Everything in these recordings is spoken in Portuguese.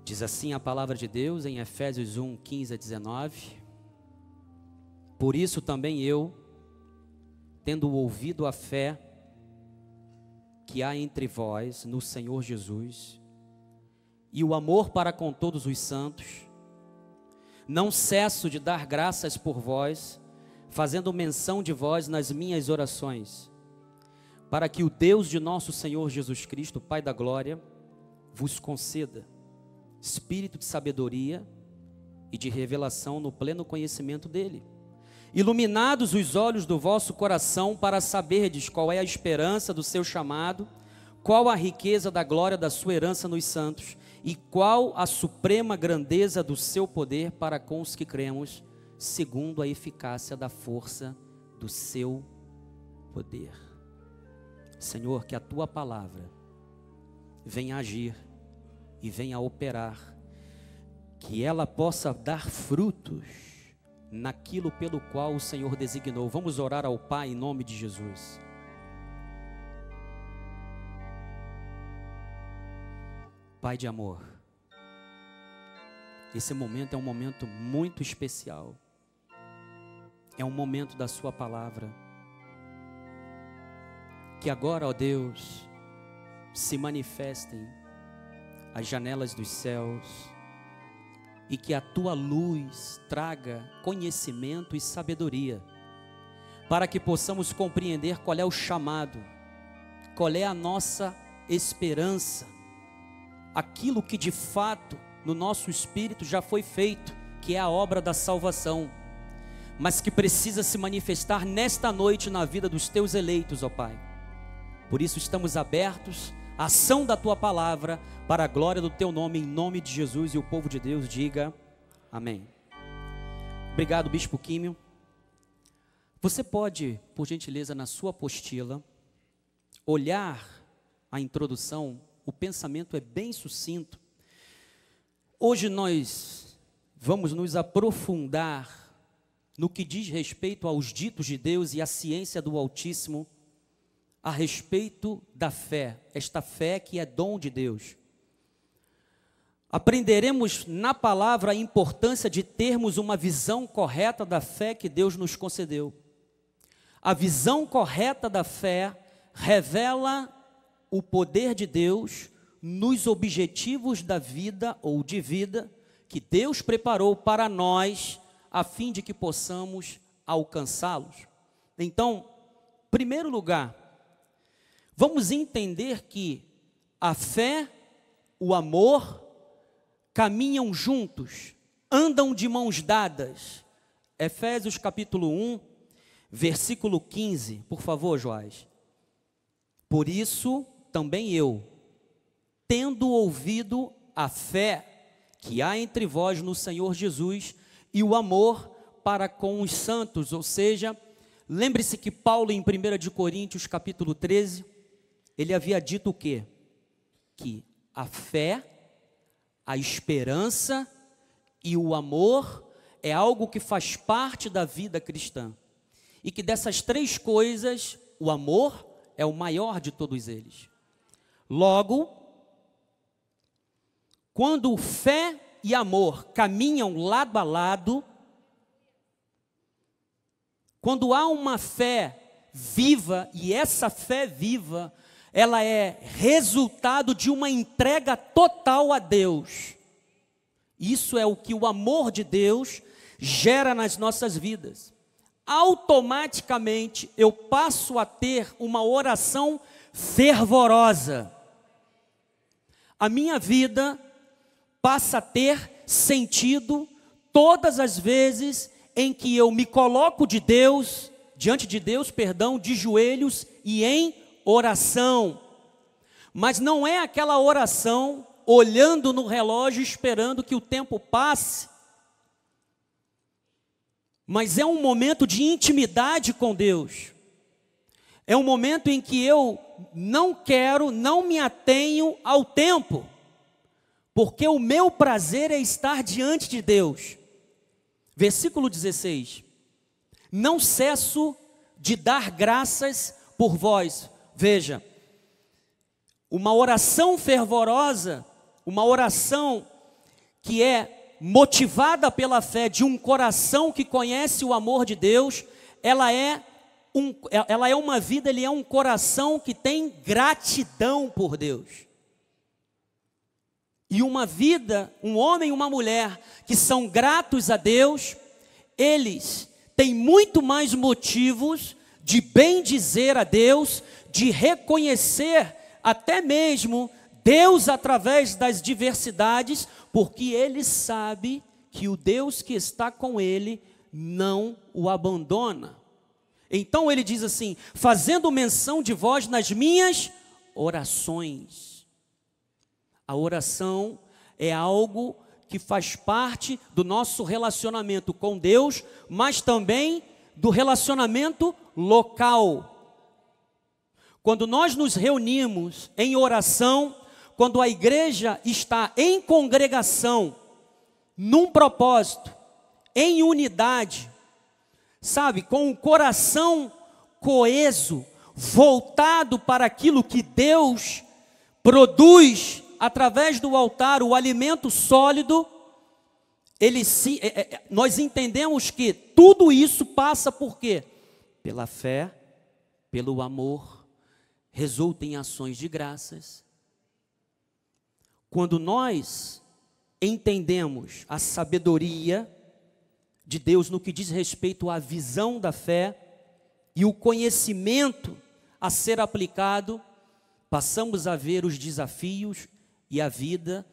Diz assim a palavra de Deus em Efésios 1, 15 a 19. Por isso também eu, tendo ouvido a fé que há entre vós no Senhor Jesus, e o amor para com todos os santos, não cesso de dar graças por vós, fazendo menção de vós nas minhas orações, para que o Deus de nosso Senhor Jesus Cristo, Pai da glória, vos conceda espírito de sabedoria e de revelação no pleno conhecimento dele, iluminados os olhos do vosso coração, para saberdes qual é a esperança do seu chamado, qual a riqueza da glória da sua herança nos santos, e qual a suprema grandeza do seu poder para com os que cremos, segundo a eficácia da força do seu poder. Senhor, que a tua palavra venha agir e venha operar, que ela possa dar frutos naquilo pelo qual o Senhor designou. Vamos orar ao Pai em nome de Jesus. Pai de amor, esse momento é um momento muito especial, é um momento da sua palavra, que agora, ó Deus, se manifestem as janelas dos céus, e que a tua luz traga conhecimento e sabedoria, para que possamos compreender qual é o chamado, qual é a nossa esperança, aquilo que de fato no nosso espírito já foi feito, que é a obra da salvação, mas que precisa se manifestar nesta noite na vida dos teus eleitos, ó Pai. Por isso estamos abertos à ação da tua palavra, para a glória do teu nome, em nome de Jesus, e o povo de Deus diga amém. Obrigado, Bispo Químio. Você pode, por gentileza, na sua apostila, olhar a introdução. O pensamento é bem sucinto. Hoje nós vamos nos aprofundar no que diz respeito aos ditos de Deus e à ciência do Altíssimo, a respeito da fé, esta fé que é dom de Deus. Aprenderemos na palavra a importância de termos uma visão correta da fé que Deus nos concedeu. A visão correta da fé revela o poder de Deus nos objetivos da vida ou de vida que Deus preparou para nós, a fim de que possamos alcançá-los. Então, em primeiro lugar, vamos entender que a fé, o amor, caminham juntos, andam de mãos dadas. Efésios capítulo 1, versículo 15, por favor, Joás. Por isso, também eu, tendo ouvido a fé que há entre vós no Senhor Jesus e o amor para com os santos, ou seja, lembre-se que Paulo em 1 Coríntios capítulo 13, ele havia dito o quê? Que a fé, a esperança e o amor é algo que faz parte da vida cristã. E que dessas três coisas, o amor é o maior de todos eles. Logo, quando fé e amor caminham lado a lado, quando há uma fé viva, e essa fé viva, ela é resultado de uma entrega total a Deus. Isso é o que o amor de Deus gera nas nossas vidas. Automaticamente eu passo a ter uma oração fervorosa. A minha vida passa a ter sentido todas as vezes em que eu me coloco diante de Deus, de joelhos e em oração. Mas não é aquela oração olhando no relógio esperando que o tempo passe, mas é um momento de intimidade com Deus. É um momento em que eu não me atenho ao tempo, porque o meu prazer é estar diante de Deus. Versículo 16: não cesso de dar graças por vós. Veja, uma oração fervorosa, uma oração que é motivada pela fé de um coração que conhece o amor de Deus, ela é uma vida, ele é um coração que tem gratidão por Deus. E uma vida, um homem e uma mulher que são gratos a Deus, eles têm muito mais motivos de bendizer a Deus, de reconhecer até mesmo Deus através das diversidades, porque ele sabe que o Deus que está com ele não o abandona. Então ele diz assim: fazendo menção de vós nas minhas orações. A oração é algo que faz parte do nosso relacionamento com Deus, mas também do relacionamento local. Quando nós nos reunimos em oração, quando a igreja está em congregação, num propósito, em unidade, sabe, com o coração coeso, voltado para aquilo que Deus produz através do altar, o alimento sólido, nós entendemos que tudo isso passa por quê? Pela fé, pelo amor, resulta em ações de graças. Quando nós entendemos a sabedoria de Deus no que diz respeito à visão da fé e o conhecimento a ser aplicado, passamos a ver os desafios e a vida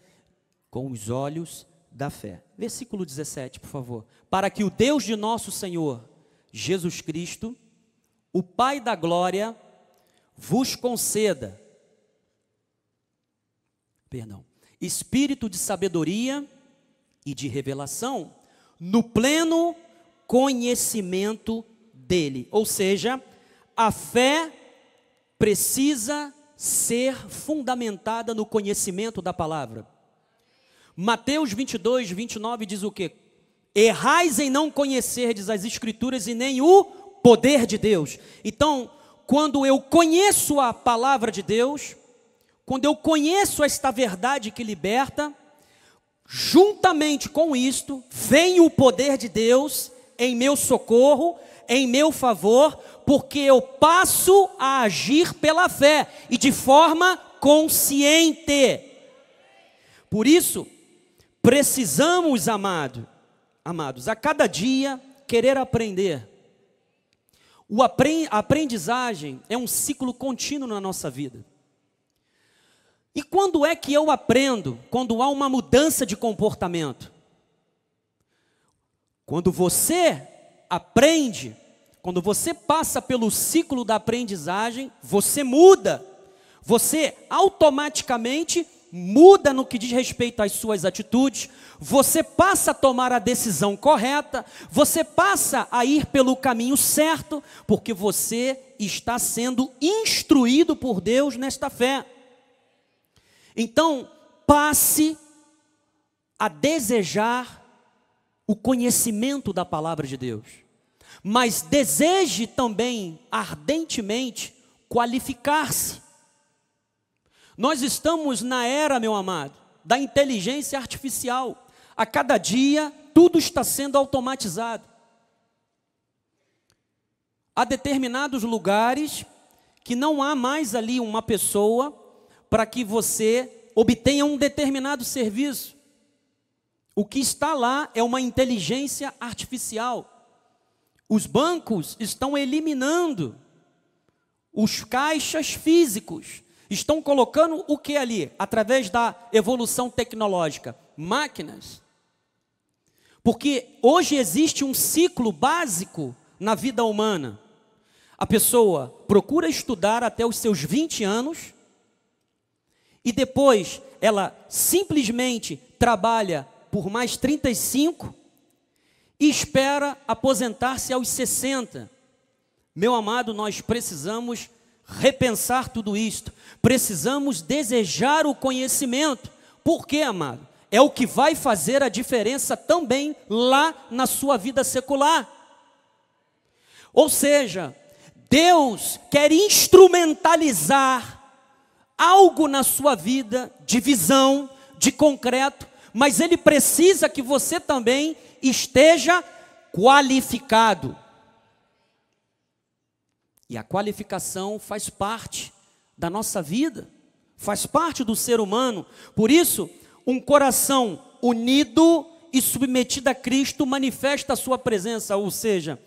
com os olhos da fé. Versículo 17, por favor. Para que o Deus de nosso Senhor Jesus Cristo, o Pai da glória, vos conceda, espírito de sabedoria e de revelação, no pleno conhecimento dele. Ou seja, a fé precisa ser fundamentada no conhecimento da palavra. Mateus 22, 29 diz o quê? Errais em não conhecerdes as Escrituras e nem o poder de Deus. Então, quando eu conheço a palavra de Deus, quando eu conheço esta verdade que liberta, juntamente com isto, vem o poder de Deus em meu socorro, em meu favor, porque eu passo a agir pela fé e de forma consciente. Por isso, precisamos, amados, a cada dia querer aprender. A aprendizagem é um ciclo contínuo na nossa vida. E quando é que eu aprendo? Quando há uma mudança de comportamento. Quando você aprende, quando você passa pelo ciclo da aprendizagem, você muda. Você automaticamente muda no que diz respeito às suas atitudes, você passa a tomar a decisão correta, você passa a ir pelo caminho certo, porque você está sendo instruído por Deus nesta fé. Então, passe a desejar o conhecimento da palavra de Deus, mas deseje também ardentemente qualificar-se. Nós estamos na era, meu amado, da inteligência artificial. A cada dia, tudo está sendo automatizado. Há determinados lugares que não há mais ali uma pessoa para que você obtenha um determinado serviço. O que está lá é uma inteligência artificial. Os bancos estão eliminando os caixas físicos. Estão colocando o que ali? Através da evolução tecnológica? Máquinas. Porque hoje existe um ciclo básico na vida humana. A pessoa procura estudar até os seus 20 anos e depois ela simplesmente trabalha por mais 35 e espera aposentar-se aos 60. Meu amado, nós precisamos repensar tudo isto. Precisamos desejar o conhecimento. Por quê, amado? É o que vai fazer a diferença também lá na sua vida secular. Ou seja, Deus quer instrumentalizar algo na sua vida de visão, de concreto, mas ele precisa que você também esteja qualificado. E a qualificação faz parte da nossa vida, faz parte do ser humano. Por isso, um coração unido e submetido a Cristo manifesta a sua presença, ou seja,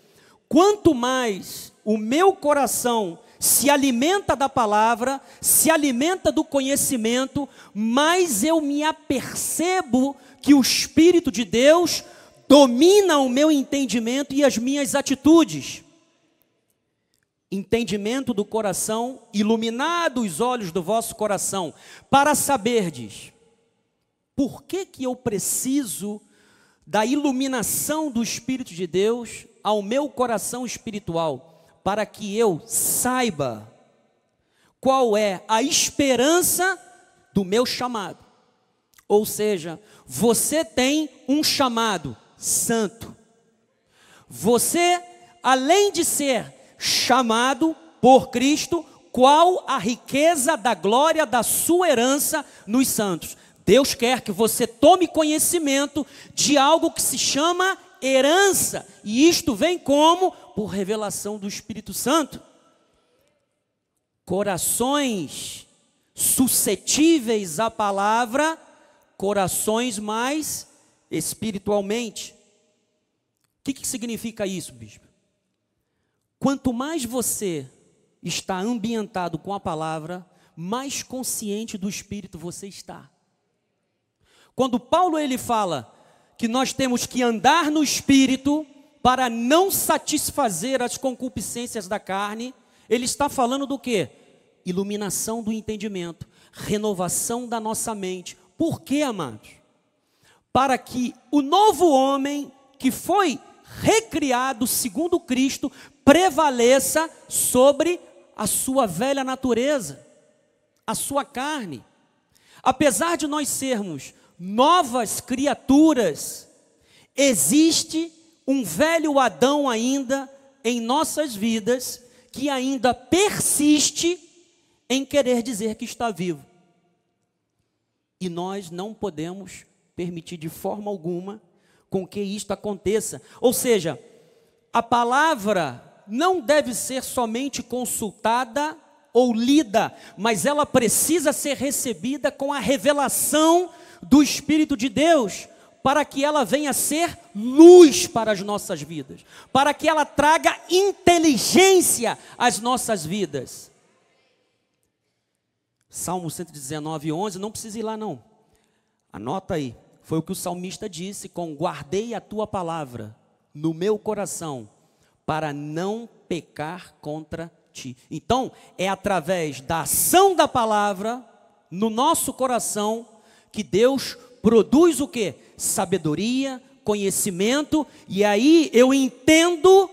quanto mais o meu coração se alimenta da palavra, se alimenta do conhecimento, mais eu me apercebo que o Espírito de Deus domina o meu entendimento e as minhas atitudes. Entendimento do coração, iluminado os olhos do vosso coração, para saberdes, por que eu preciso da iluminação do Espírito de Deus ao meu coração espiritual, para que eu saiba qual é a esperança do meu chamado. Ou seja, você tem um chamado santo. Você, além de ser chamado por Cristo, qual a riqueza da glória da sua herança nos santos? Deus quer que você tome conhecimento de algo que se chama herança, e isto vem como? Por revelação do Espírito Santo. Corações suscetíveis à palavra, corações mais espiritualmente. O que significa isso, bispo? Quanto mais você está ambientado com a palavra, mais consciente do Espírito você está. Quando Paulo ele fala que nós temos que andar no Espírito para não satisfazer as concupiscências da carne, ele está falando do quê? Iluminação do entendimento, renovação da nossa mente. Por quê, amados? Para que o novo homem que foi recriado segundo Cristo prevaleça sobre a sua velha natureza, a sua carne. Apesar de nós sermos novas criaturas, existe um velho Adão ainda em nossas vidas, que ainda persiste em querer dizer que está vivo. E nós não podemos permitir de forma alguma com que isto aconteça. Ou seja, a palavra não deve ser somente consultada ou lida, mas ela precisa ser recebida com a revelação do Espírito de Deus, para que ela venha a ser luz para as nossas vidas, para que ela traga inteligência às nossas vidas. Salmo 119, 11, não precisa ir lá não, anota aí, foi o que o salmista disse, guardei a tua palavra no meu coração, para não pecar contra ti. Então, é através da ação da palavra, no nosso coração, que Deus produz o quê? Sabedoria, conhecimento, e aí eu entendo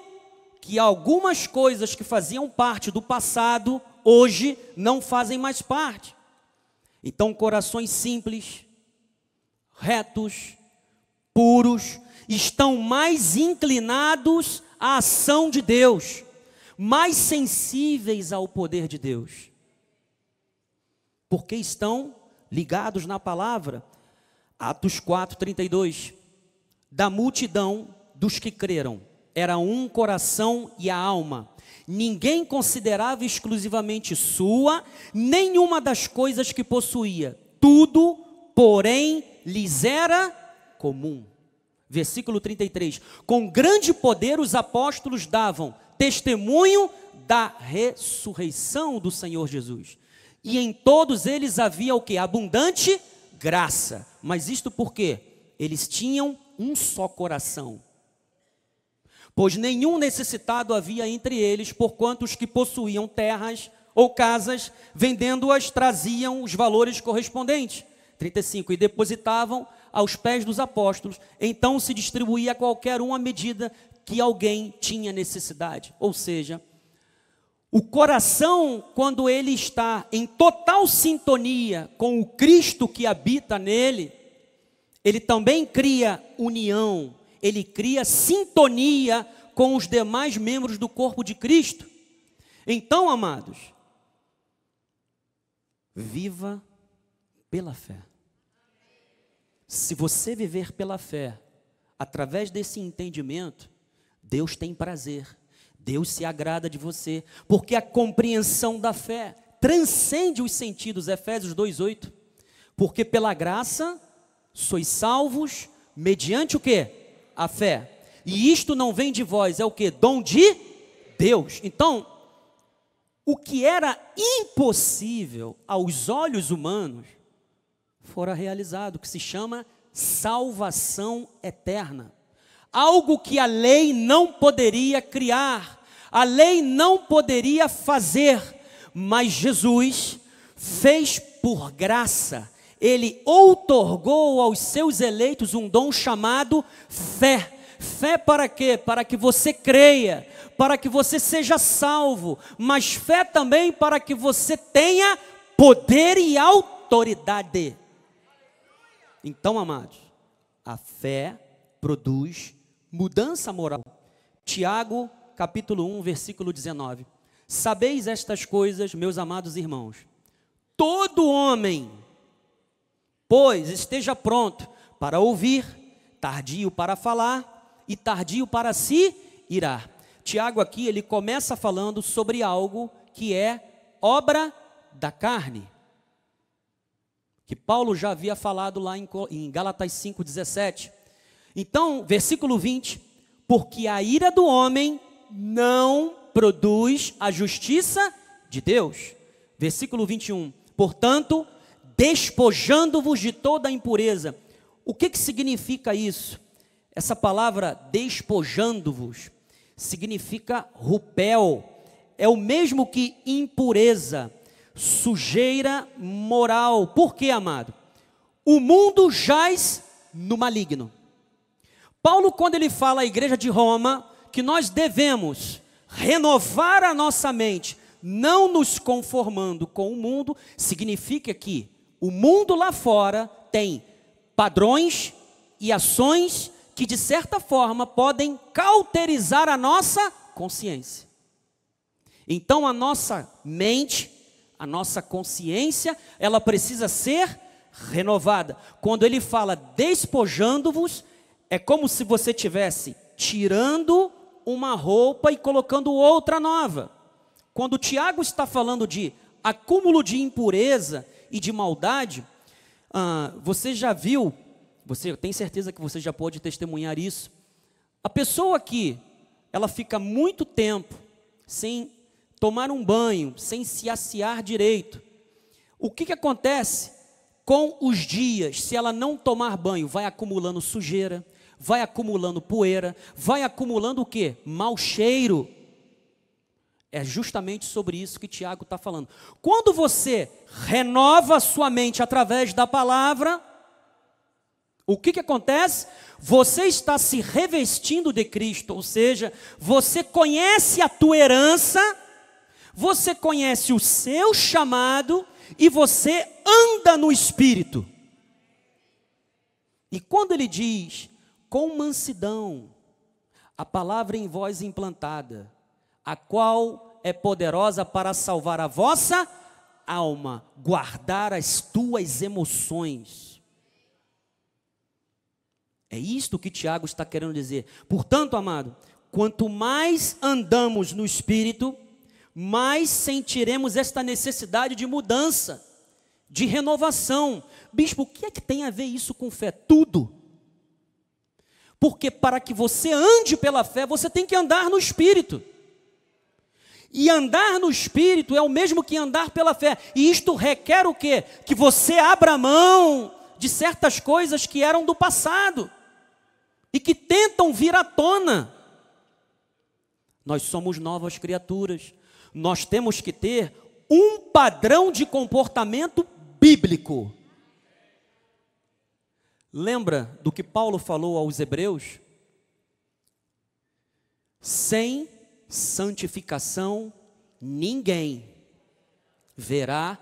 que algumas coisas que faziam parte do passado, hoje não fazem mais parte. Então, corações simples, retos, puros, estão mais inclinados à ação de Deus, mais sensíveis ao poder de Deus, porque estão ligados na palavra. Atos 4, 32, da multidão dos que creram, era um coração e a alma, ninguém considerava exclusivamente sua, nenhuma das coisas que possuía, tudo, porém, lhes era comum. Versículo 33, com grande poder os apóstolos davam testemunho da ressurreição do Senhor Jesus, e em todos eles havia o que? Abundante graça. Mas isto por quê? Eles tinham um só coração, pois nenhum necessitado havia entre eles, porquanto os que possuíam terras ou casas, vendendo-as, traziam os valores correspondentes. 35, e depositavam aos pés dos apóstolos, então se distribuía a qualquer um à medida que alguém tinha necessidade. Ou seja, o coração, quando ele está em total sintonia com o Cristo que habita nele, ele também cria união, ele cria sintonia com os demais membros do corpo de Cristo. Então, amados, viva pela fé. Se você viver pela fé, através desse entendimento, Deus tem prazer, Deus se agrada de você, porque a compreensão da fé transcende os sentidos, Efésios 2:8, porque pela graça sois salvos, mediante o quê? A fé, e isto não vem de vós, é o quê? Dom de Deus. Então, o que era impossível aos olhos humanos, fora realizado, que se chama salvação eterna. Algo que a lei não poderia criar, a lei não poderia fazer, mas Jesus fez por graça. Ele outorgou aos seus eleitos um dom chamado fé. Fé para quê? Para que você creia, para que você seja salvo, mas fé também para que você tenha poder e autoridade. Então, amados, a fé produz mudança moral. Tiago, capítulo 1, versículo 19. Sabeis estas coisas, meus amados irmãos, todo homem, pois, esteja pronto para ouvir, tardio para falar e tardio para se irar. Tiago aqui, ele começa falando sobre algo que é obra da carne, que Paulo já havia falado lá em Gálatas 5:17. Então, versículo 20, porque a ira do homem não produz a justiça de Deus. Versículo 21, portanto, despojando-vos de toda a impureza. O que significa isso? Essa palavra despojando-vos significa rupel, é o mesmo que impureza, sujeira moral. Por quê, amado? O mundo jaz no maligno. Paulo, quando ele fala à igreja de Roma, que nós devemos renovar a nossa mente, não nos conformando com o mundo, significa que o mundo lá fora tem padrões e ações que de certa forma podem cauterizar a nossa consciência. Então a nossa mente, a nossa consciência, ela precisa ser renovada. Quando ele fala despojando-vos, é como se você estivesse tirando uma roupa e colocando outra nova. Quando o Tiago está falando de acúmulo de impureza e de maldade, você já viu, eu tenho certeza que você já pode testemunhar isso. A pessoa que ela fica muito tempo sem tomar um banho, sem se assear direito, o que acontece com os dias? Se ela não tomar banho, vai acumulando sujeira, vai acumulando poeira, vai acumulando o quê? Mau cheiro. É justamente sobre isso que Tiago está falando. Quando você renova a sua mente através da palavra, o que acontece? Você está se revestindo de Cristo, ou seja, você conhece a tua herança, você conhece o seu chamado e você anda no Espírito. E quando ele diz, com mansidão, a palavra em vós implantada, a qual é poderosa para salvar a vossa alma, guardar as tuas emoções. É isto que Tiago está querendo dizer. Portanto, amado, quanto mais andamos no Espírito, mais sentiremos esta necessidade de mudança, de renovação. Bispo, o que é que tem a ver isso com fé? Tudo. Porque para que você ande pela fé, você tem que andar no Espírito. E andar no Espírito é o mesmo que andar pela fé. E isto requer o quê? Que você abra mão de certas coisas que eram do passado e que tentam vir à tona. Nós somos novas criaturas. Nós temos que ter um padrão de comportamento bíblico. Lembra do que Paulo falou aos Hebreus? Sem santificação, ninguém verá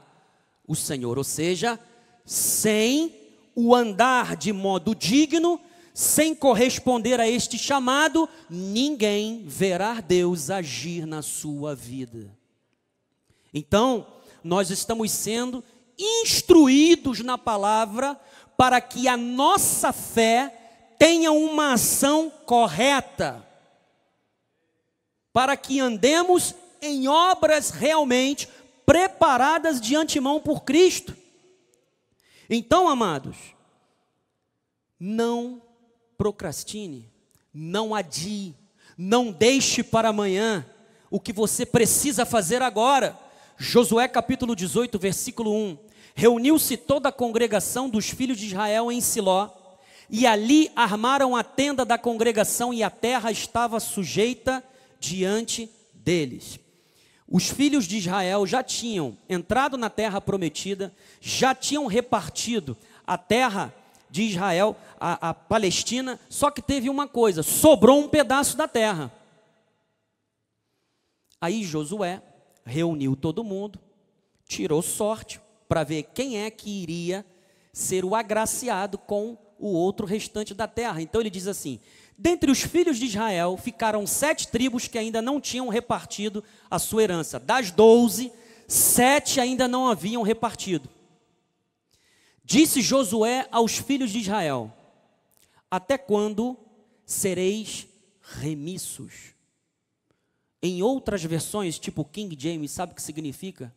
o Senhor. Ou seja, sem o andar de modo digno, sem corresponder a este chamado, ninguém verá Deus agir na sua vida. Então, nós estamos sendo instruídos na palavra para que a nossa fé tenha uma ação correta, para que andemos em obras realmente preparadas de antemão por Cristo. Então, amados, não procrastine, não adie, não deixe para amanhã o que você precisa fazer agora. Josué capítulo 18, versículo 1. Reuniu-se toda a congregação dos filhos de Israel em Siló, e ali armaram a tenda da congregação, e a terra estava sujeita diante deles. Os filhos de Israel já tinham entrado na terra prometida, já tinham repartido a terra de Israel, a Palestina, só que teve uma coisa, sobrou um pedaço da terra. Aí Josué reuniu todo mundo, tirou sorte para ver quem é que iria ser o agraciado com o outro restante da terra. Então ele diz assim: dentre os filhos de Israel ficaram 7 tribos que ainda não tinham repartido a sua herança. Das 12, 7 ainda não haviam repartido. Disse Josué aos filhos de Israel: até quando sereis remissos? Em outras versões, tipo King James, sabe o que significa?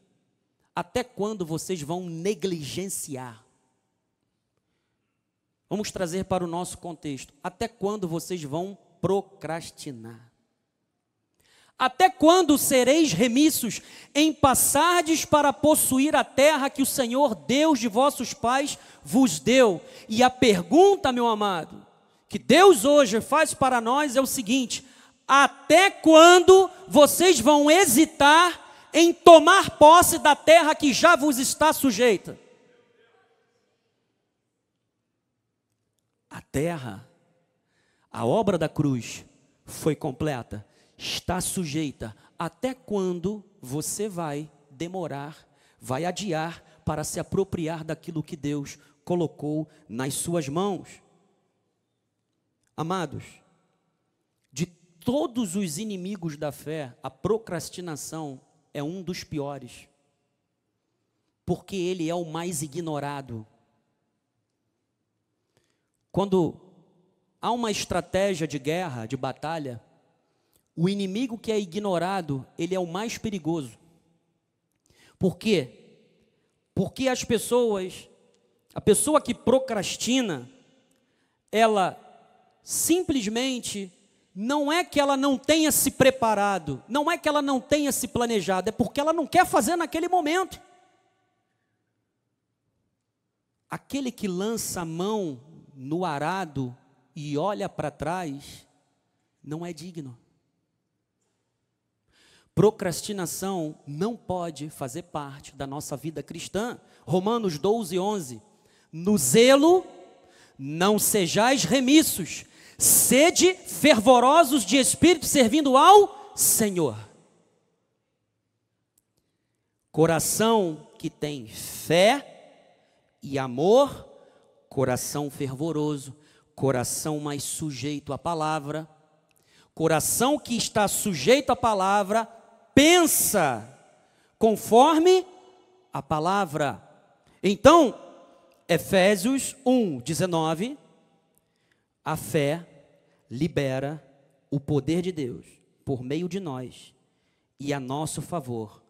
Até quando vocês vão negligenciar? Vamos trazer para o nosso contexto. Até quando vocês vão procrastinar? Até quando sereis remissos em passardes para possuir a terra que o Senhor, Deus de vossos pais, vos deu? E a pergunta, meu amado, que Deus hoje faz para nós é o seguinte: até quando vocês vão hesitar em tomar posse da terra que já vos está sujeita? A terra, a obra da cruz foi completa, está sujeita. Até quando você vai demorar, vai adiar para se apropriar daquilo que Deus colocou nas suas mãos? Amados, de todos os inimigos da fé, a procrastinação é um dos piores, porque ele é o mais ignorado. Quando há uma estratégia de guerra, de batalha, o inimigo que é ignorado, ele é o mais perigoso. Por quê? Porque a pessoa que procrastina, ela simplesmente não é que ela não tenha se preparado, não é que ela não tenha se planejado, é porque ela não quer fazer naquele momento. Aquele que lança a mão no arado e olha para trás, não é digno. Procrastinação não pode fazer parte da nossa vida cristã. Romanos 12, 11. No zelo, não sejais remissos, sede fervorosos de espírito, servindo ao Senhor. Coração que tem fé e amor, coração fervoroso, coração mais sujeito à palavra, coração que está sujeito à palavra, pensa conforme a palavra. Então, Efésios 1, 19, a fé libera o poder de Deus por meio de nós e a nosso favor,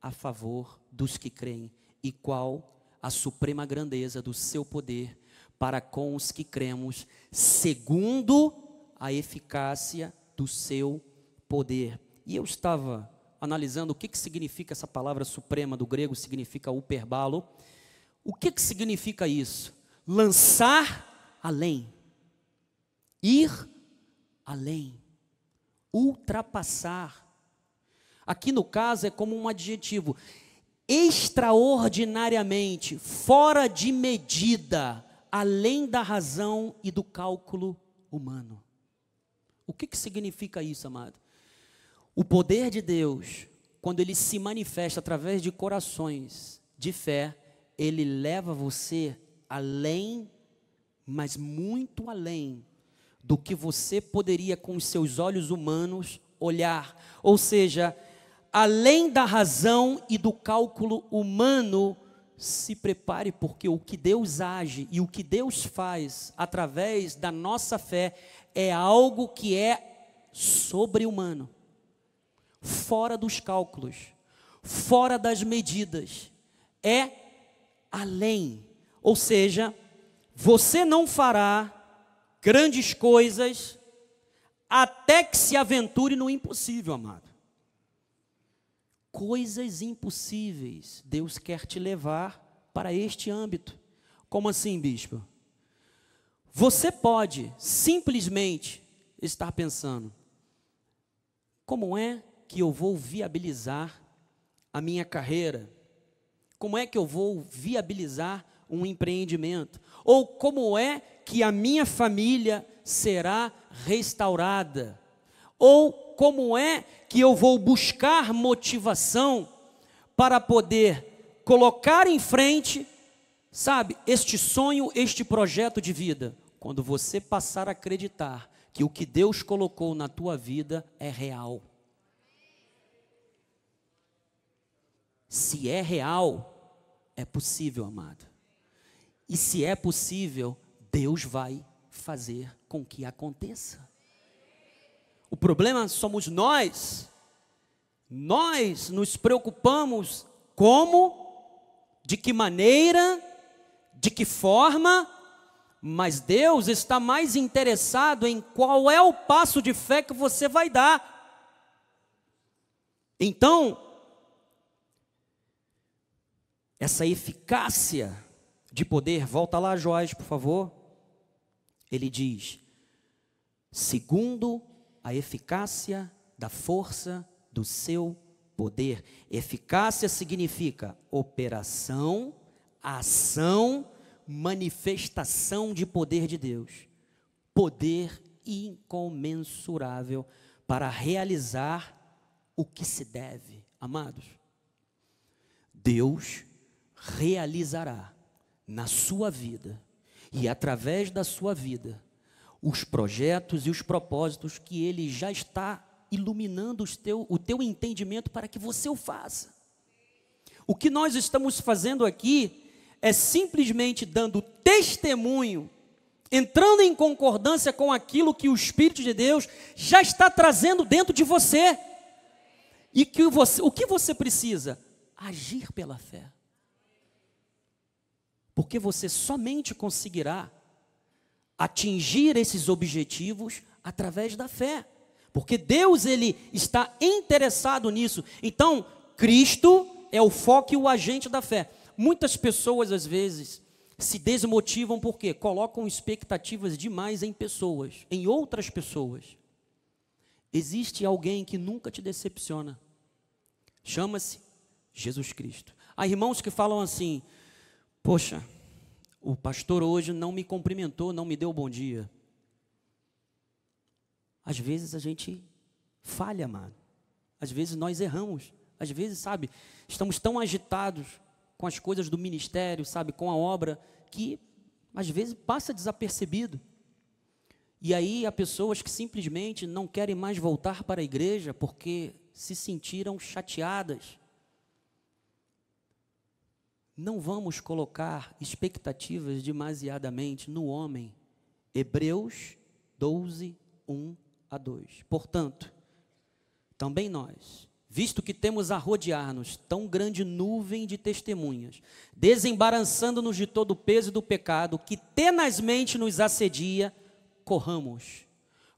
a favor dos que creem. E qual a suprema grandeza do seu poder para com os que cremos, segundo a eficácia do seu poder. E eu estava analisando o que significa essa palavra suprema, do grego significa uperbalo. O que significa isso? Lançar além, ir além, ultrapassar. Aqui no caso é como um adjetivo, extraordinariamente, fora de medida, além da razão e do cálculo humano. O que significa isso, amado? O poder de Deus, quando ele se manifesta através de corações de fé, ele leva você além, mas muito além do que você poderia com os seus olhos humanos olhar. Ou seja, além da razão e do cálculo humano se prepare, porque o que Deus age e o que Deus faz através da nossa fé é algo que é sobre-humano, fora dos cálculos, fora das medidas, é além. Ou seja, você não fará grandes coisas até que se aventure no impossível, amado. Coisas impossíveis, Deus quer te levar para este âmbito. Como assim, bispo? Você pode simplesmente estar pensando: como é que eu vou viabilizar a minha carreira? Como é que eu vou viabilizar um empreendimento? Ou como é que a minha família será restaurada? Ou como é que eu vou buscar motivação para poder colocar em frente, sabe, este sonho, este projeto de vida? Quando você passar a acreditar que o que Deus colocou na tua vida é real. Se é real, é possível, amado. E se é possível, Deus vai fazer com que aconteça. O problema somos nós. Nós nos preocupamos como, de que maneira, de que forma, mas Deus está mais interessado em qual é o passo de fé que você vai dar. Então, essa eficácia de poder, volta lá, Joás, por favor. Ele diz: segundo a eficácia da força do seu poder. Eficácia significa operação, ação, manifestação de poder de Deus. Poder incomensurável para realizar o que se deve. Amados, Deus realizará na sua vida e através da sua vida os projetos e os propósitos que Ele já está iluminando o teu entendimento para que você o faça. O que nós estamos fazendo aqui é simplesmente dando testemunho, entrando em concordância com aquilo que o Espírito de Deus já está trazendo dentro de você. E o que você precisa? Agir pela fé. Porque você somente conseguirá atingir esses objetivos através da fé. Porque Deus, Ele está interessado nisso. Então, Cristo é o foco e o agente da fé. Muitas pessoas, às vezes, se desmotivam porque colocam expectativas demais em pessoas, em outras pessoas. Existe alguém que nunca te decepciona. Chama-se Jesus Cristo. Há irmãos que falam assim: poxa, o pastor hoje não me cumprimentou, não me deu bom dia. Às vezes a gente falha, amado. Às vezes nós erramos. Às vezes, sabe, estamos tão agitados com as coisas do ministério, sabe, com a obra, que às vezes passa desapercebido. E aí há pessoas que simplesmente não querem mais voltar para a igreja porque se sentiram chateadas. Não vamos colocar expectativas demasiadamente no homem. Hebreus 12, 1-2. Portanto, também nós, visto que temos a rodear-nos tão grande nuvem de testemunhas, desembaraçando-nos de todo o peso do pecado que tenazmente nos assedia, corramos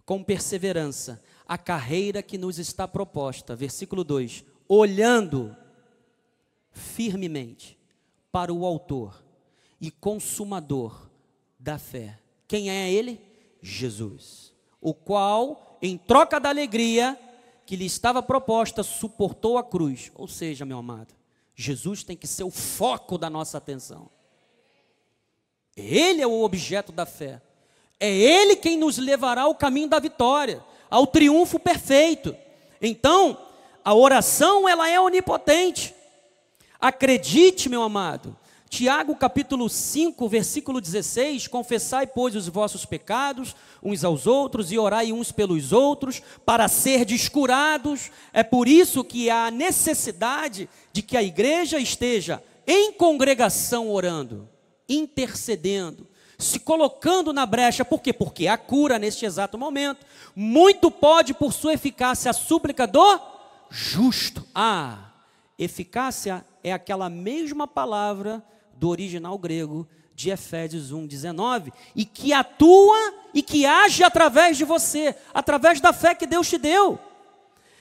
com perseverança a carreira que nos está proposta. Versículo 2: olhando firmemente para o autor e consumador da fé. Quem é ele? Jesus, o qual, em troca da alegria que lhe estava proposta, suportou a cruz. Ou seja, meu amado, Jesus tem que ser o foco da nossa atenção. Ele é o objeto da fé. É Ele quem nos levará ao caminho da vitória, ao triunfo perfeito. Então, a oração, ela é onipotente. Acredite, meu amado. Tiago capítulo 5, versículo 16, confessai, pois, os vossos pecados uns aos outros e orai uns pelos outros, para serdes curados. É por isso que há necessidade de que a igreja esteja em congregação orando, intercedendo, se colocando na brecha. Por quê? Porque há cura neste exato momento. Muito pode por sua eficácia a súplica do justo. Eficácia é aquela mesma palavra do original grego de Efésios 1:19, e que atua e que age através de você, através da fé que Deus te deu.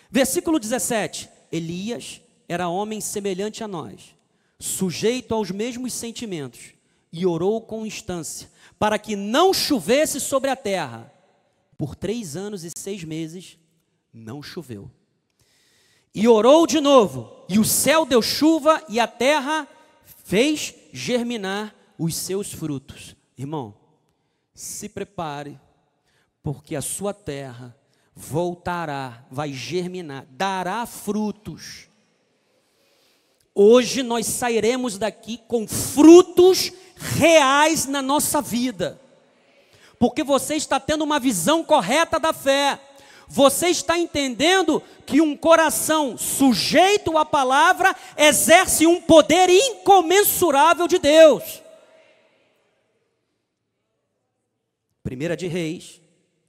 Versículo 17, Elias era homem semelhante a nós, sujeito aos mesmos sentimentos, e orou com instância, para que não chovesse sobre a terra. Por 3 anos e 6 meses, não choveu. E orou de novo, e o céu deu chuva, e a terra fez germinar os seus frutos. Irmão, se prepare, porque a sua terra voltará, vai germinar, dará frutos. Hoje nós sairemos daqui com frutos reais na nossa vida, porque você está tendo uma visão correta da fé. Você está entendendo que um coração sujeito à palavra exerce um poder incomensurável de Deus. 1 de Reis,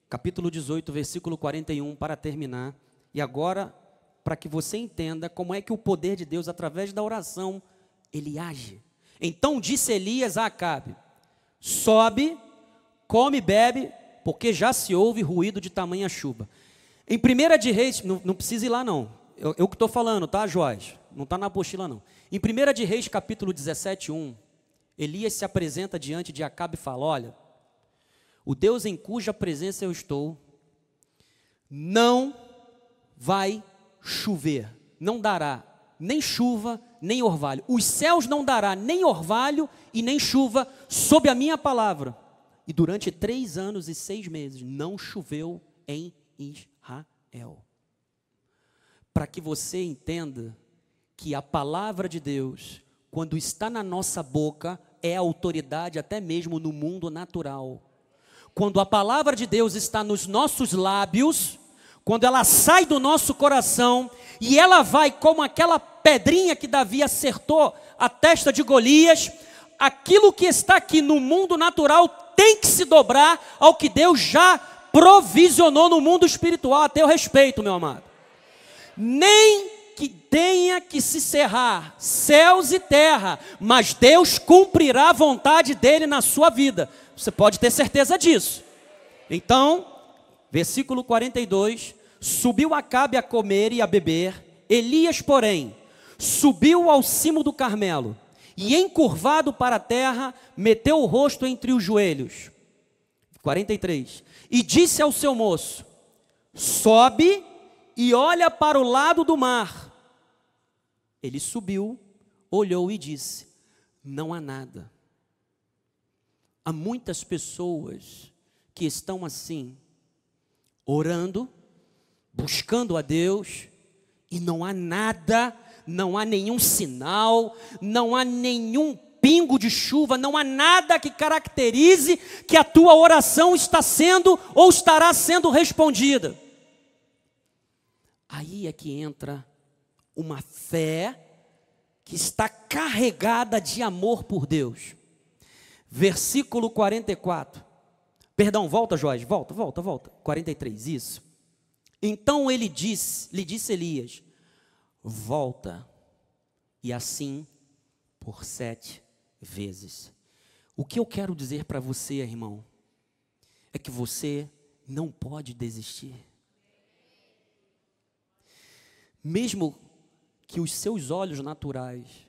capítulo 18, versículo 41, para terminar. E agora, para que você entenda como é que o poder de Deus, através da oração, ele age. Então disse Elias a Acabe: sobe, come e bebe, porque já se ouve ruído de tamanha chuva. Em 1 de Reis, não precisa ir lá não, eu que estou falando, tá, Joás? Não está na apostila não. Em 1 de Reis, capítulo 17, 1, Elias se apresenta diante de Acabe e fala: olha, o Deus em cuja presença eu estou, não vai chover, não dará nem chuva, nem orvalho. Os céus não dará nem orvalho e nem chuva sob a minha palavra. E durante 3 anos e 6 meses não choveu em Israel. Para que você entenda que a palavra de Deus, quando está na nossa boca, é autoridade até mesmo no mundo natural. Quando a palavra de Deus está nos nossos lábios, quando ela sai do nosso coração e ela vai como aquela pedrinha que Davi acertou a testa de Golias, aquilo que está aqui no mundo natural tem que se dobrar ao que Deus já provisionou no mundo espiritual. A teu respeito, meu amado. Nem que tenha que se cerrar céus e terra, mas Deus cumprirá a vontade dele na sua vida. Você pode ter certeza disso. Então, versículo 42, subiu Acabe a comer e a beber. Elias, porém, subiu ao cimo do Carmelo e, encurvado para a terra, meteu o rosto entre os joelhos. 43, e disse ao seu moço: sobe e olha para o lado do mar. Ele subiu, olhou e disse: não há nada. Há muitas pessoas que estão assim, orando, buscando a Deus, e não há nada, não há nenhum sinal, não há nenhum pingo de chuva, não há nada que caracterize que a tua oração está sendo ou estará sendo respondida. Aí é que entra uma fé que está carregada de amor por Deus. Versículo 44. Perdão, volta, Jorge, volta. 43, isso. Então lhe disse Elias: volta, e assim por 7 vezes. O que eu quero dizer para você, irmão, é que você não pode desistir. Mesmo que os seus olhos naturais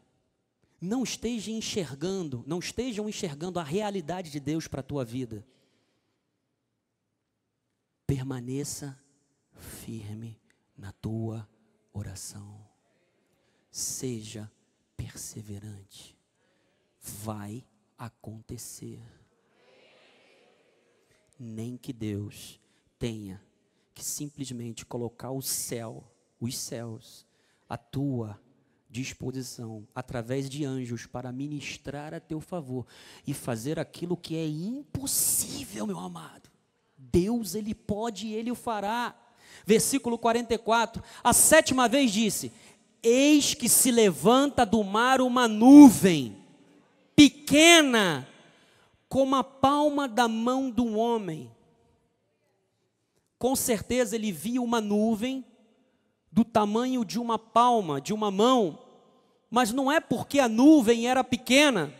não estejam enxergando a realidade de Deus para a tua vida, permaneça firme na tua oração. Seja perseverante. Vai acontecer. Nem que Deus tenha que simplesmente colocar os céus, à tua disposição, através de anjos, para ministrar a teu favor e fazer aquilo que é impossível, meu amado. Deus, Ele pode e Ele o fará. Versículo 44, a 7ª vez disse: eis que se levanta do mar uma nuvem, pequena, como a palma da mão de um homem. Com certeza ele via uma nuvem do tamanho de uma palma, de uma mão, mas não é porque a nuvem era pequena,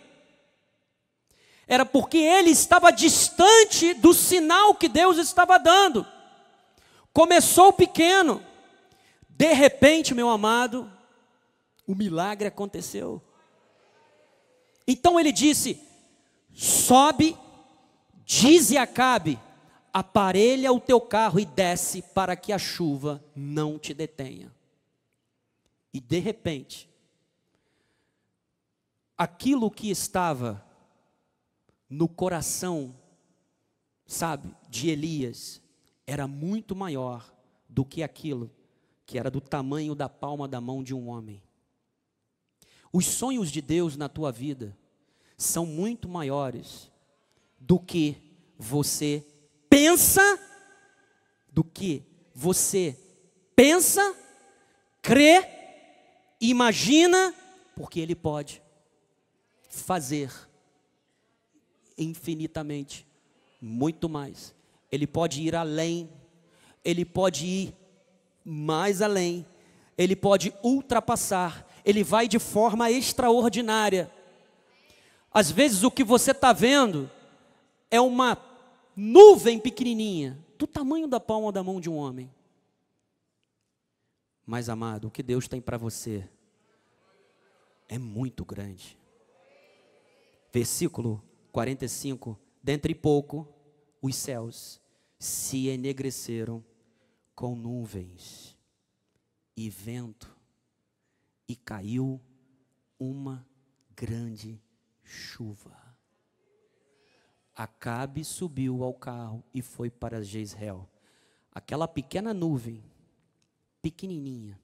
era porque ele estava distante do sinal que Deus estava dando. Começou pequeno, de repente, meu amado, o milagre aconteceu. Então ele disse: sobe, dize a Acabe, aparelha o teu carro e desce para que a chuva não te detenha. E de repente, aquilo que estava no coração, sabe, de Elias, era muito maior do que aquilo que era do tamanho da palma da mão de um homem. Os sonhos de Deus na tua vida são muito maiores do que você pensa, crê, imagina, porque Ele pode fazer infinitamente, muito mais. Ele pode ir além, Ele pode ir mais além, Ele pode ultrapassar, Ele vai de forma extraordinária. Às vezes o que você está vendo é uma nuvem pequenininha, do tamanho da palma da mão de um homem. Mas, amado, o que Deus tem para você é muito grande. Versículo 45, dentre pouco, os céus se enegreceram com nuvens e vento, e caiu uma grande chuva. Acabe subiu ao carro e foi para Jezreel. Aquela pequena nuvem, pequenininha,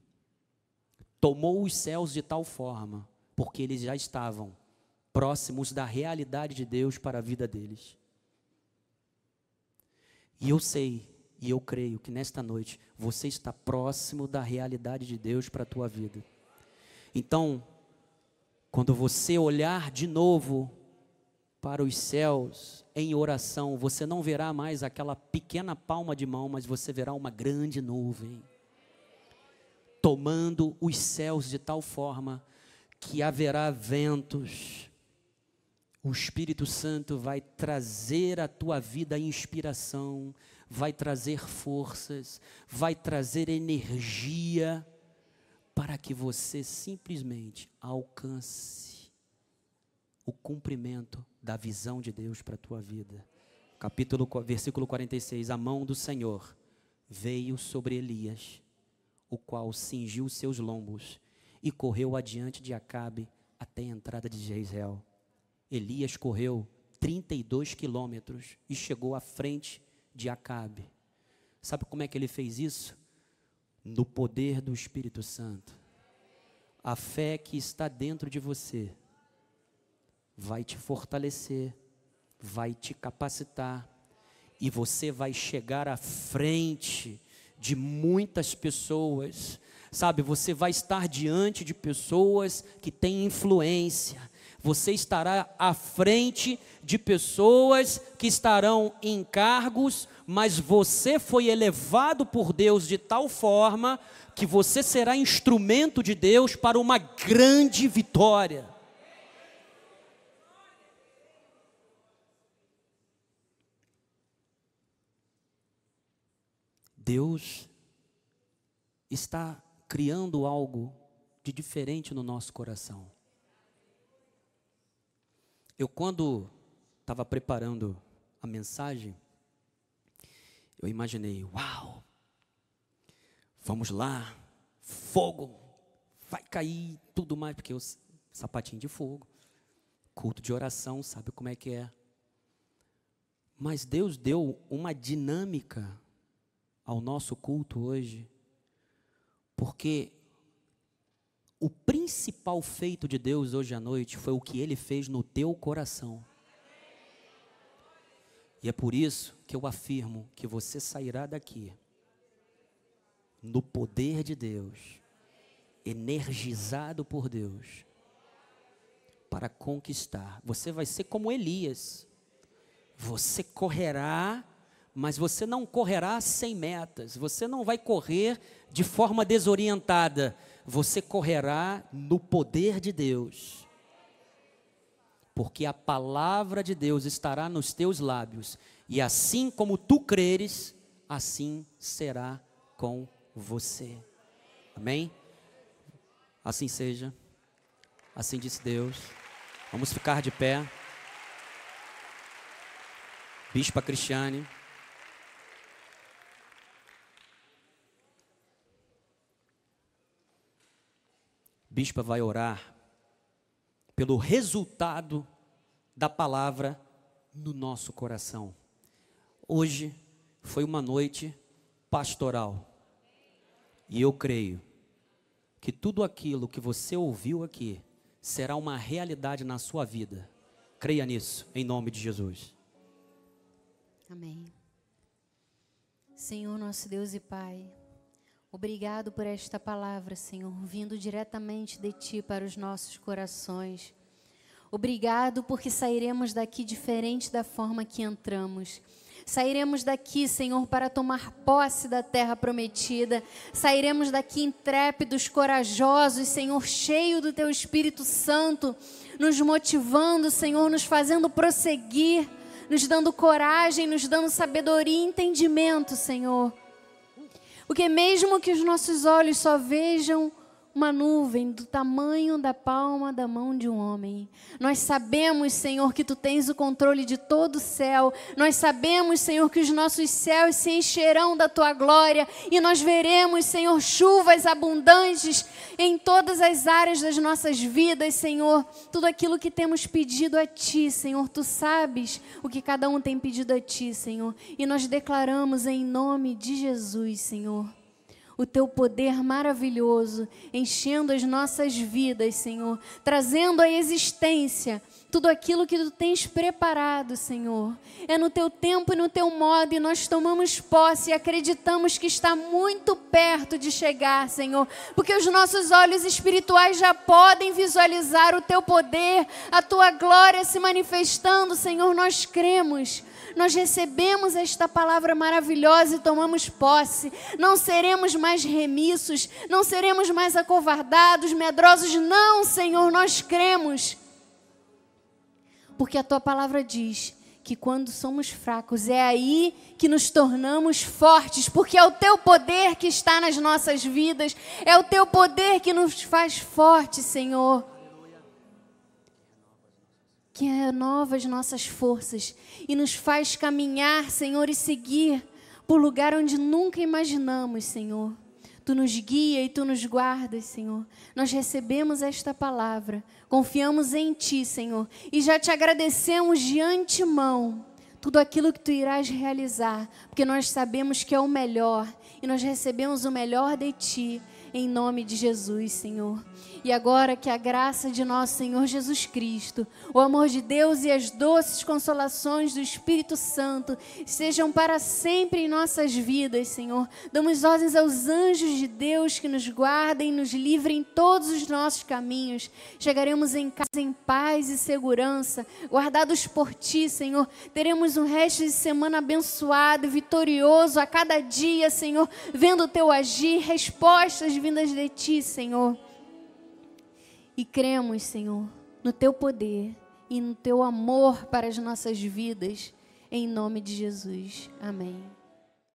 tomou os céus de tal forma, porque eles já estavam próximos da realidade de Deus para a vida deles. E eu sei, e eu creio que nesta noite, você está próximo da realidade de Deus para a tua vida. Então, quando você olhar de novo para os céus em oração, você não verá mais aquela pequena palma de mão, mas você verá uma grande nuvem, tomando os céus de tal forma que haverá ventos. O Espírito Santo vai trazer à tua vida inspiração, vai trazer forças, vai trazer energia, para que você simplesmente alcance o cumprimento da visão de Deus para a tua vida. Versículo 46, a mão do Senhor veio sobre Elias, o qual cingiu seus lombos e correu adiante de Acabe até a entrada de Jezreel. Elias correu 32 quilômetros e chegou à frente de Acabe. Sabe como é que ele fez isso? No poder do Espírito Santo. A fé que está dentro de você vai te fortalecer, vai te capacitar, e você vai chegar à frente de muitas pessoas, sabe? Você vai estar diante de pessoas que têm influência, você estará à frente de pessoas que estarão em cargos, mas você foi elevado por Deus de tal forma que você será instrumento de Deus para uma grande vitória. Deus está criando algo de diferente no nosso coração. Eu, quando estava preparando a mensagem, eu imaginei, uau, vamos lá, fogo, vai cair tudo mais, porque sapatinho de fogo, culto de oração, sabe como é que é. Mas Deus deu uma dinâmica ao nosso culto hoje, porque o principal feito de Deus hoje à noite foi o que Ele fez no teu coração. E é por isso que eu afirmo que você sairá daqui no poder de Deus, energizado por Deus para conquistar. Você vai ser como Elias. Você correrá, mas você não correrá sem metas. Você não vai correr de forma desorientada. Você correrá no poder de Deus. Porque a palavra de Deus estará nos teus lábios. E assim como tu creres, assim será com você. Amém? Assim seja. Assim disse Deus. Vamos ficar de pé. Bispa Cristiane. Bispa vai orar pelo resultado da palavra no nosso coração. Hoje foi uma noite pastoral. E eu creio que tudo aquilo que você ouviu aqui será uma realidade na sua vida. Creia nisso, em nome de Jesus. Amém. Senhor, nosso Deus e Pai, obrigado por esta palavra, Senhor, vindo diretamente de Ti para os nossos corações. Obrigado porque sairemos daqui diferente da forma que entramos. Sairemos daqui, Senhor, para tomar posse da terra prometida. Sairemos daqui intrépidos, corajosos, Senhor, cheio do Teu Espírito Santo, nos motivando, Senhor, nos fazendo prosseguir, nos dando coragem, nos dando sabedoria e entendimento, Senhor. Porque mesmo que os nossos olhos só vejam uma nuvem do tamanho da palma da mão de um homem, nós sabemos, Senhor, que Tu tens o controle de todo o céu. Nós sabemos, Senhor, que os nossos céus se encherão da Tua glória e nós veremos, Senhor, chuvas abundantes em todas as áreas das nossas vidas, Senhor. Tudo aquilo que temos pedido a Ti, Senhor, Tu sabes o que cada um tem pedido a Ti, Senhor. E nós declaramos em nome de Jesus, Senhor, o Teu poder maravilhoso, enchendo as nossas vidas, Senhor, trazendo à existência tudo aquilo que Tu tens preparado, Senhor. É no Teu tempo e no Teu modo, e nós tomamos posse e acreditamos que está muito perto de chegar, Senhor, porque os nossos olhos espirituais já podem visualizar o Teu poder, a Tua glória se manifestando, Senhor. Nós cremos. Nós recebemos esta palavra maravilhosa e tomamos posse. Não seremos mais remissos, não seremos mais acovardados, medrosos. Não, Senhor, nós cremos. Porque a Tua palavra diz que quando somos fracos, é aí que nos tornamos fortes. Porque é o Teu poder que está nas nossas vidas. É o Teu poder que nos faz fortes, Senhor. Que renova as nossas forças e nos faz caminhar, Senhor, e seguir por lugar onde nunca imaginamos, Senhor. Tu nos guia e Tu nos guardas, Senhor. Nós recebemos esta palavra, confiamos em Ti, Senhor, e já Te agradecemos de antemão tudo aquilo que Tu irás realizar, porque nós sabemos que é o melhor e nós recebemos o melhor de Ti, em nome de Jesus, Senhor. E agora que a graça de nosso Senhor Jesus Cristo, o amor de Deus e as doces consolações do Espírito Santo sejam para sempre em nossas vidas, Senhor. Damos ordens aos anjos de Deus que nos guardem e nos livrem em todos os nossos caminhos. Chegaremos em casa em paz e segurança, guardados por Ti, Senhor. Teremos um resto de semana abençoado e vitorioso a cada dia, Senhor, vendo o Teu agir, respostas vindas de Ti, Senhor. E cremos, Senhor, no Teu poder e no Teu amor para as nossas vidas, em nome de Jesus. Amém.